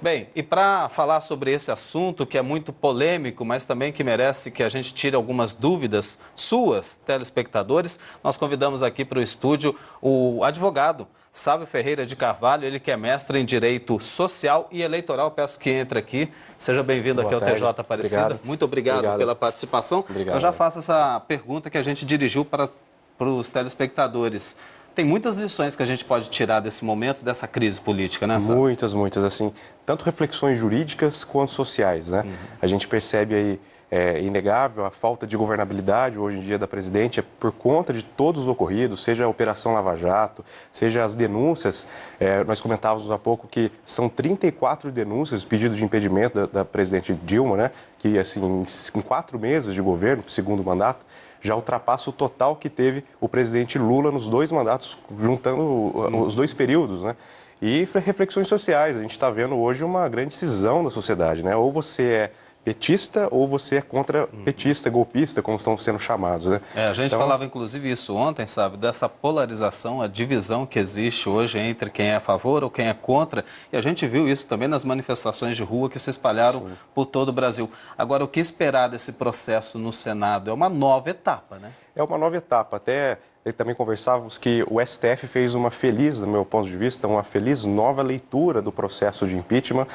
Bem, e para falar sobre esse assunto que é muito polêmico, mas também que merece que a gente tire algumas dúvidas suas, telespectadores, nós convidamos aqui para o estúdio o advogado Sávio Ferreira de Carvalho, ele que é mestre em Direito Social e Eleitoral. Peço que entre aqui. Seja bem-vindo aqui ao TJ Aparecida. Obrigado. Muito obrigado pela participação. Obrigado. Eu já faço essa pergunta que a gente dirigiu para os telespectadores. Tem muitas lições que a gente pode tirar desse momento, dessa crise política, né, Sávio? Muitas, assim, tanto reflexões jurídicas quanto sociais, né? A gente percebe aí, é inegável, a falta de governabilidade hoje em dia da presidente é por conta de todos os ocorridos, seja a Operação Lava Jato, seja as denúncias. Nós comentávamos há pouco que são 34 denúncias, pedidos de impedimento da presidente Dilma, né? Que, assim, em 4 meses de governo, segundo mandato, já ultrapassa o total que teve o presidente Lula nos 2 mandatos, juntando os 2 períodos, né? E reflexões sociais, a gente está vendo hoje uma grande cisão da sociedade, né? Ou você é petista ou você é contra-petista, golpista, como estão sendo chamados, né? A gente falava inclusive isso ontem, sabe, dessa polarização, a divisão que existe hoje entre quem é a favor ou quem é contra, e a gente viu isso também nas manifestações de rua que se espalharam por todo o Brasil. Agora, o que esperar desse processo no Senado? É uma nova etapa, né? É uma nova etapa, até... também conversávamos que o STF fez uma feliz, do meu ponto de vista, uma feliz nova leitura do processo de impeachment,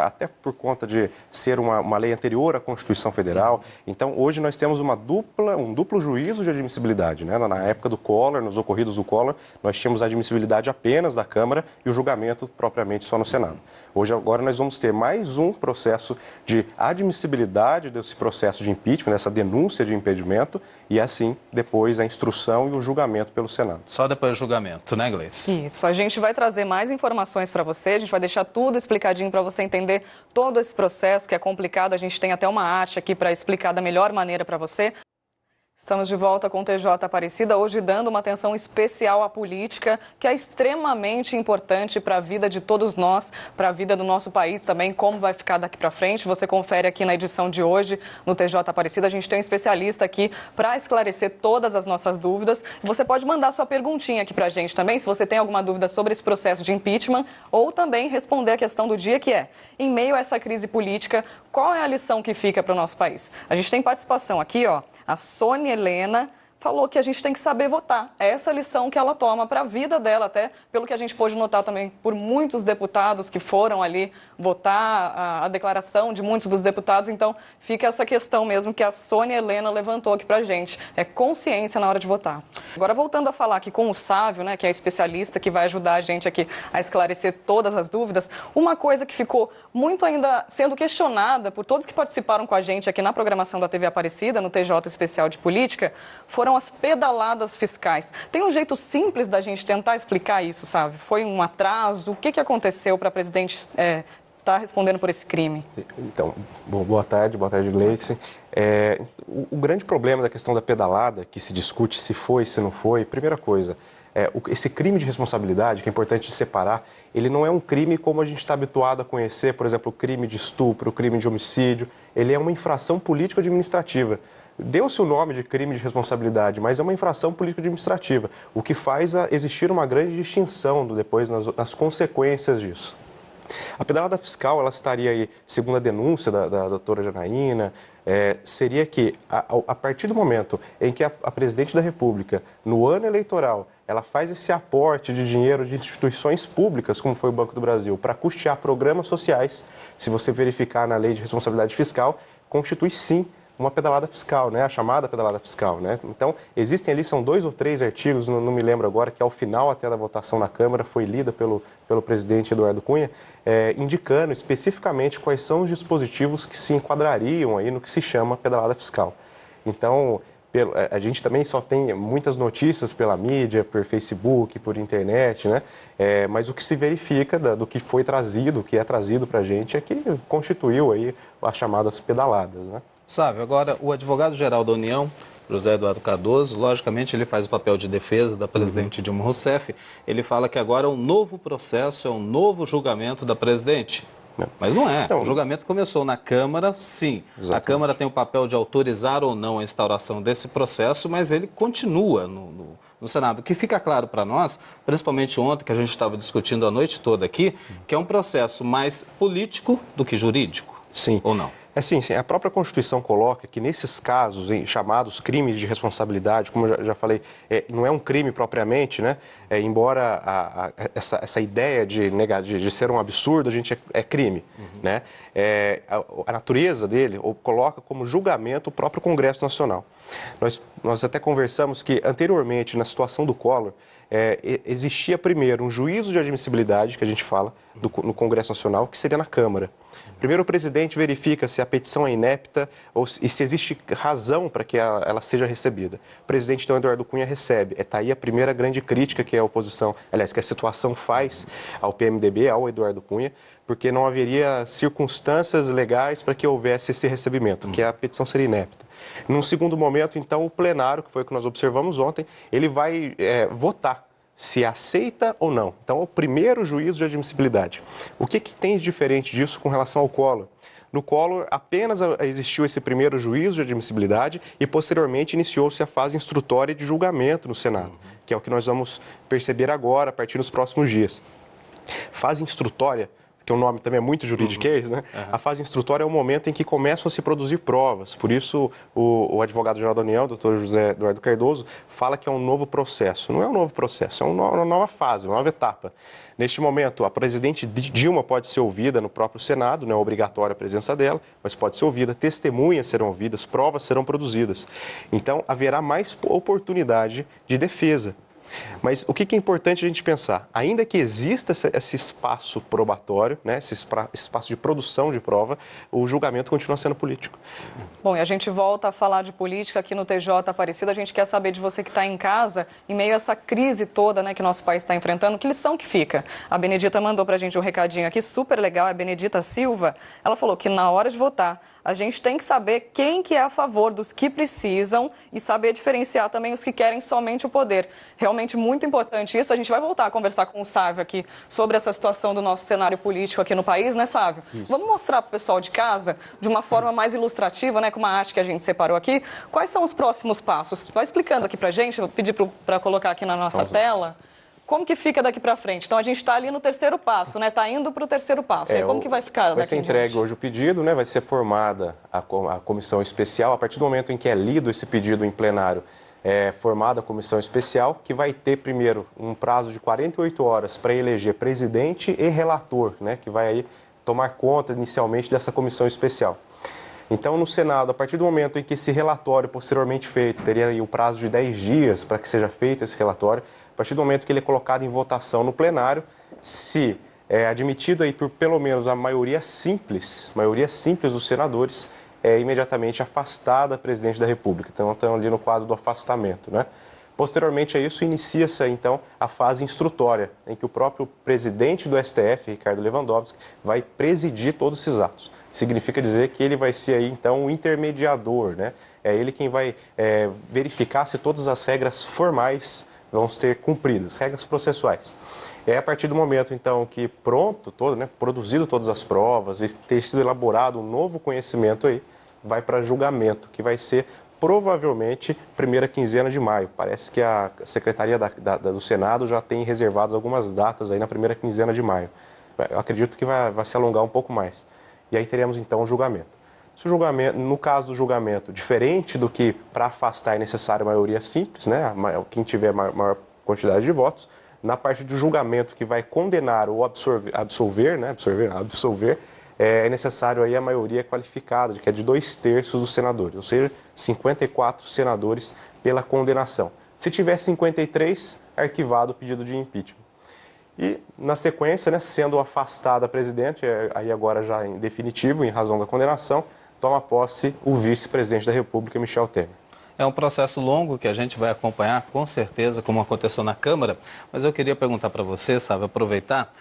até por conta de ser uma lei anterior à Constituição Federal. Então, hoje nós temos um duplo juízo de admissibilidade, né? Na época do Collor, nos ocorridos do Collor, nós tínhamos a admissibilidade apenas da Câmara e o julgamento propriamente só no Senado. Agora nós vamos ter mais um processo de admissibilidade desse processo de impeachment, dessa denúncia de impedimento, e assim, depois, a instrução e o julgamento pelo Senado. Só depois do julgamento, né, Gleice? Isso, a gente vai trazer mais informações para você, a gente vai deixar tudo explicadinho para você entender todo esse processo que é complicado, a gente tem até uma arte aqui para explicar da melhor maneira para você. Estamos de volta com o TJ Aparecida, hoje dando uma atenção especial à política, que é extremamente importante para a vida de todos nós, para a vida do nosso país também, como vai ficar daqui para frente. Você confere aqui na edição de hoje, no TJ Aparecida. A gente tem um especialista aqui para esclarecer todas as nossas dúvidas. Você pode mandar sua perguntinha aqui para a gente também, se você tem alguma dúvida sobre esse processo de impeachment, ou também responder a questão do dia, que é, em meio a essa crise política, qual é a lição que fica para o nosso país? A gente tem participação aqui, ó, a Sônia Helena falou que a gente tem que saber votar. É essa a lição que ela toma para a vida dela, até pelo que a gente pôde notar também por muitos deputados que foram ali votar, a declaração de muitos dos deputados. Então, fica essa questão mesmo que a Sônia Helena levantou aqui para a gente. É consciência na hora de votar. Agora, voltando a falar aqui com o Sávio, né, que é especialista, que vai ajudar a gente aqui a esclarecer todas as dúvidas, uma coisa que ficou muito ainda sendo questionada por todos que participaram com a gente aqui na programação da TV Aparecida, no TJ Especial de Política, foram as pedaladas fiscais. Tem um jeito simples da gente tentar explicar isso, sabe? Foi um atraso? O que aconteceu para a presidente estar respondendo por esse crime? Então, boa tarde, Gleice. O grande problema da questão da pedalada, que se discute se foi, se não foi, primeira coisa, esse crime de responsabilidade, que é importante separar, ele não é um crime como a gente está habituado a conhecer, por exemplo, o crime de estupro, o crime de homicídio, ele é uma infração político-administrativa. Deu-se o nome de crime de responsabilidade, mas é uma infração político-administrativa, o que faz existir uma grande distinção depois nas consequências disso. A pedalada fiscal, ela estaria aí, segundo a denúncia da doutora Janaína, seria que, a partir do momento em que a presidente da República, no ano eleitoral, ela faz esse aporte de dinheiro de instituições públicas, como foi o Banco do Brasil, para custear programas sociais, se você verificar na lei de responsabilidade fiscal, constitui sim uma pedalada fiscal, né? A chamada pedalada fiscal, né? Então, existem ali, são 2 ou 3 artigos, não me lembro agora, que ao final até da votação na Câmara foi lida pelo presidente Eduardo Cunha, indicando especificamente quais são os dispositivos que se enquadrariam aí no que se chama pedalada fiscal. Então, a gente também só tem muitas notícias pela mídia, por Facebook, por internet, né? Mas o que se verifica do que foi trazido, o que é trazido para a gente, é que constituiu aí as chamadas pedaladas, né? Sávio, agora o advogado-geral da União, José Eduardo Cardoso, logicamente ele faz o papel de defesa da presidente Dilma Rousseff, ele fala que agora é um novo processo, é um novo julgamento da presidente. Mas não é. O julgamento começou na Câmara, sim. Exatamente. A Câmara tem o papel de autorizar ou não a instauração desse processo, mas ele continua no Senado. O que fica claro para nós, principalmente ontem, que a gente estava discutindo a noite toda aqui, que é um processo mais político do que jurídico. Sim. Ou não? Sim. A própria Constituição coloca que nesses casos, chamados crimes de responsabilidade, como eu já falei, não é um crime propriamente, né? Embora essa ideia de ser um absurdo, a gente é crime, né? A natureza dele coloca como julgamento o próprio Congresso Nacional. Nós até conversamos que anteriormente, na situação do Collor, existia primeiro um juízo de admissibilidade, que a gente fala, no Congresso Nacional, que seria na Câmara. Primeiro, o presidente verifica se a petição é inepta e se existe razão para que ela seja recebida. O presidente, então, Eduardo Cunha, recebe. Está aí a primeira grande crítica que a oposição, aliás, que a situação faz ao PMDB, ao Eduardo Cunha, porque não haveria circunstâncias legais para que houvesse esse recebimento, que a petição seria inepta. Num segundo momento, então, o plenário, que foi o que nós observamos ontem, ele vai votar se aceita ou não. Então, é o primeiro juízo de admissibilidade. O que tem de diferente disso com relação ao Collor? No Collor, apenas existiu esse primeiro juízo de admissibilidade e, posteriormente, iniciou-se a fase instrutória de julgamento no Senado, que é o que nós vamos perceber agora, a partir dos próximos dias. Fase instrutória, que o nome também é muito juridiquês, né? A fase instrutória é o momento em que começam a se produzir provas. Por isso, o advogado-geral da União, doutor José Eduardo Cardoso, fala que é um novo processo. Não é um novo processo, é uma nova fase, uma nova etapa. Neste momento, a presidente Dilma pode ser ouvida no próprio Senado, não é obrigatória a presença dela, mas pode ser ouvida, testemunhas serão ouvidas, provas serão produzidas. Então, haverá mais oportunidade de defesa. Mas o que é importante a gente pensar? Ainda que exista esse espaço probatório, né, esse espaço de produção de prova, o julgamento continua sendo político. Bom, e a gente volta a falar de política aqui no TJ Aparecida. A gente quer saber de você que está em casa, em meio a essa crise toda, né, que nosso país está enfrentando, que lição que fica? A Benedita mandou para a gente um recadinho aqui, super legal, é a Benedita Silva. Ela falou que na hora de votar, a gente tem que saber quem que é a favor dos que precisam e saber diferenciar também os que querem somente o poder. Realmente muito importante isso. A gente vai voltar a conversar com o Sávio aqui sobre essa situação do nosso cenário político aqui no país, né, Sávio? Isso. Vamos mostrar para o pessoal de casa, de uma forma mais ilustrativa, né, com uma arte que a gente separou aqui, quais são os próximos passos. Vai explicando aqui para a gente, vou pedir para colocar aqui na nossa tela. Como que fica daqui para frente? Então, a gente está ali no terceiro passo, né? Está indo para o terceiro passo. E como que vai ficar daqui? Vai ser entregue hoje o pedido, né? Vai ser formada a comissão especial. A partir do momento em que é lido esse pedido em plenário, é formada a comissão especial, que vai ter, primeiro, um prazo de 48 horas para eleger presidente e relator, né? Que vai aí tomar conta, inicialmente, dessa comissão especial. Então, no Senado, a partir do momento em que esse relatório, posteriormente feito, teria aí o prazo de 10 dias para que seja feito esse relatório, a partir do momento que ele é colocado em votação no plenário, se é admitido aí por pelo menos a maioria simples dos senadores, é imediatamente afastada a presidente da República. Então, estão ali no quadro do afastamento, né? Posteriormente a isso, inicia-se, então, a fase instrutória, em que o próprio presidente do STF, Ricardo Lewandowski, vai presidir todos esses atos. Significa dizer que ele vai ser aí, então, o intermediador, né? É ele quem vai verificar se todas as regras formais vão ser cumpridas, regras processuais. É a partir do momento, então, que produzido todas as provas, e ter sido elaborado um novo conhecimento aí, vai para julgamento, que vai ser provavelmente primeira quinzena de maio. Parece que a Secretaria do Senado já tem reservadas algumas datas aí na primeira quinzena de maio. Eu acredito que vai se alongar um pouco mais. E aí teremos, então, o julgamento. Se o julgamento, no caso do julgamento, diferente do que para afastar é necessário maioria simples, né? Quem tiver maior quantidade de votos, na parte do julgamento que vai condenar ou absolver, é necessário aí a maioria qualificada, que é de 2/3 dos senadores, ou seja, 54 senadores pela condenação. Se tiver 53, arquivado o pedido de impeachment. E, na sequência, né, sendo afastada a presidente, aí agora já em definitivo, em razão da condenação, toma posse o vice-presidente da República, Michel Temer. É um processo longo que a gente vai acompanhar, com certeza, como aconteceu na Câmara. Mas eu queria perguntar para você, sabe, aproveitar,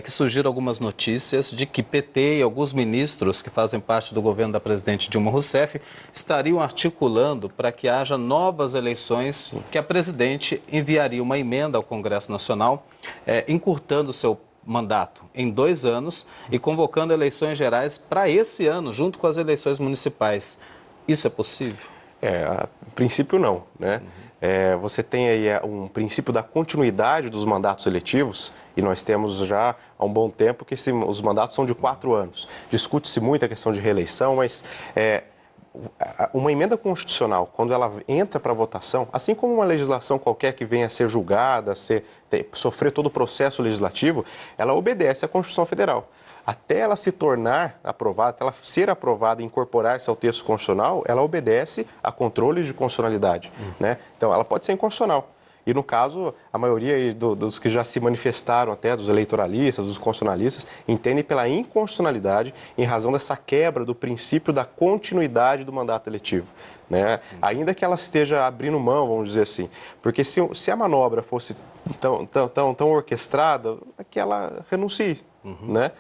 que surgiram algumas notícias de que PT e alguns ministros que fazem parte do governo da presidente Dilma Rousseff estariam articulando para que haja novas eleições, que a presidente enviaria uma emenda ao Congresso Nacional, encurtando o seu mandato em 2 anos e convocando eleições gerais para esse ano, junto com as eleições municipais. Isso é possível? A princípio não, né? Você tem aí um princípio da continuidade dos mandatos eletivos, e nós temos já há um bom tempo que os mandatos são de 4 anos. Discute-se muito a questão de reeleição, mas uma emenda constitucional, quando ela entra para votação, assim como uma legislação qualquer que venha a ser julgada, sofrer todo o processo legislativo, ela obedece à Constituição Federal. Até ela se tornar aprovada, até ela ser aprovada e incorporar-se ao texto constitucional, ela obedece a controles de constitucionalidade, né? Então, ela pode ser inconstitucional. E, no caso, a maioria dos que já se manifestaram até, dos eleitoralistas, dos constitucionalistas, entendem pela inconstitucionalidade em razão dessa quebra do princípio da continuidade do mandato eletivo, né? Ainda que ela esteja abrindo mão, vamos dizer assim. Porque se a manobra fosse tão orquestrada, é que ela renuncie, né?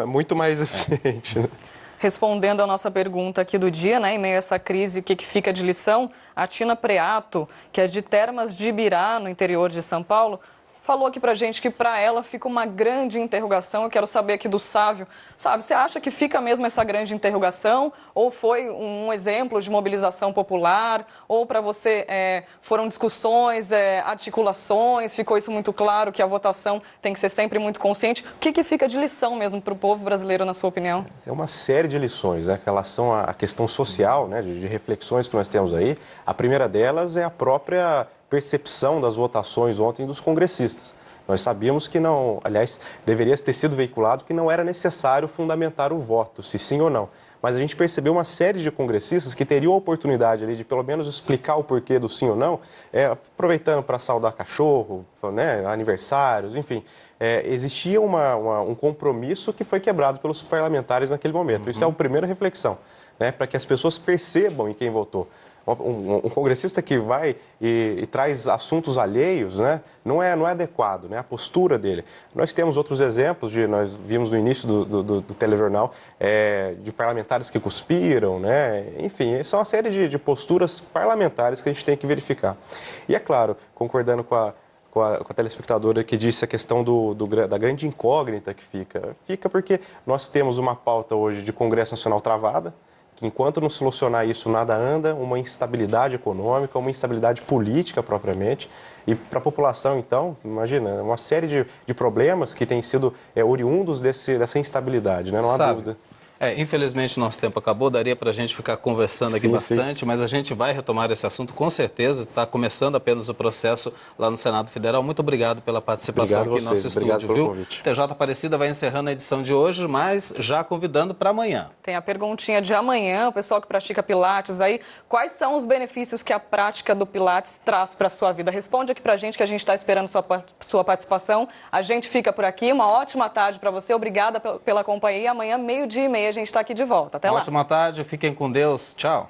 Muito mais eficiente, né? Respondendo a nossa pergunta aqui do dia, né, em meio a essa crise, o que fica de lição? A Tina Preato, que é de Termas de Ibirá, no interior de São Paulo, falou aqui pra gente que para ela fica uma grande interrogação. Eu quero saber aqui do Sávio. Sávio, você acha que fica mesmo essa grande interrogação? Ou foi um exemplo de mobilização popular? Ou para você foram discussões, articulações? Ficou isso muito claro, que a votação tem que ser sempre muito consciente? O que fica de lição mesmo para o povo brasileiro, na sua opinião? É uma série de lições, né, em relação à questão social, né, de reflexões que nós temos aí. A primeira delas é a própria percepção das votações ontem dos congressistas. Nós sabíamos que não, aliás, deveria ter sido veiculado que não era necessário fundamentar o voto, se sim ou não. Mas a gente percebeu uma série de congressistas que teriam a oportunidade ali de pelo menos explicar o porquê do sim ou não, aproveitando para saudar cachorro, né, aniversários, enfim. Existia um compromisso que foi quebrado pelos parlamentares naquele momento. Isso é a primeira reflexão, né, para que as pessoas percebam em quem votou. Um congressista que vai e traz assuntos alheios, né, não é adequado, né, a postura dele. Nós temos outros exemplos, nós vimos no início do telejornal, de parlamentares que cuspiram, né, enfim, são uma série de posturas parlamentares que a gente tem que verificar. E é claro, concordando com a telespectadora que disse a questão da grande incógnita que fica porque nós temos uma pauta hoje de Congresso Nacional travada, que enquanto não solucionar isso, nada anda, uma instabilidade econômica, uma instabilidade política propriamente. E para a população, então, imagina, uma série de problemas que têm sido oriundos dessa instabilidade, né? Não há dúvida. Infelizmente, nosso tempo acabou, daria para a gente ficar conversando aqui bastante, mas a gente vai retomar esse assunto com certeza. Está começando apenas o processo lá no Senado Federal. Muito obrigado pela participação aqui no nosso estúdio, pelo convite. TJ Aparecida vai encerrando a edição de hoje, mas já convidando para amanhã. Tem a perguntinha de amanhã, o pessoal que pratica Pilates aí, quais são os benefícios que a prática do Pilates traz para a sua vida? Responde aqui para a gente que a gente está esperando sua participação. A gente fica por aqui, uma ótima tarde para você, obrigada pela companhia. Amanhã, 12:30, a gente está aqui de volta. Até lá. Ótima tarde, fiquem com Deus, tchau.